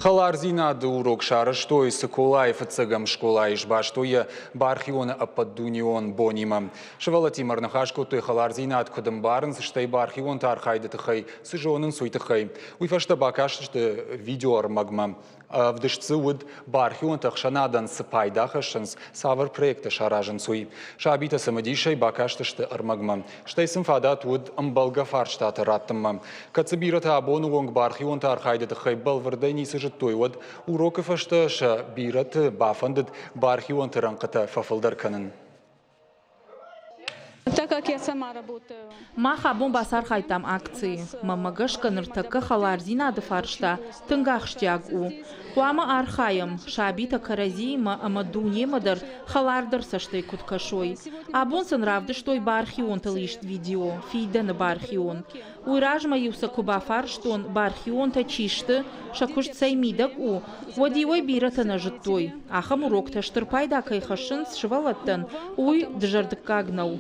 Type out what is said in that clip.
Халар зинады урок шарыштой Соколаев цыгам школа ишбаштуя бархиона ападдунион бонима. Шевалати марнахашко той халар зинад кудым барнс штай бархион тархайды тхай сыжонын суйтхай. Уйфашта бакашты видеор магма. В дышцуд бархион тахшанадан сыпайдахашынс савар проекта шаражын суй. Шабита самадишай бакаштышты армагма. Штай сымфадат уд амбалга фарштата раттымма. Кацыбирата абонуонг бархион тархайды тхай балвардайни Тоywad уроки фашта ша бират бафандд бархион таранката фафалдар канын. Маха бомба сархайтам акции. Мамагашка ныртака халарзина дефаршта тынгахштяг у. Хуама архаем шабита каразима амадуне мадар халардар саштай куткашой. Абонсан равды штой бархион талишт видео фида на бархион. Уражма юсаку бафарштон бархион тачишты шакушт саймидак у. Водиой бирата нажиттой. Ахам урок таштырпайда кайхашын сшвалаттан уй джардкагнау.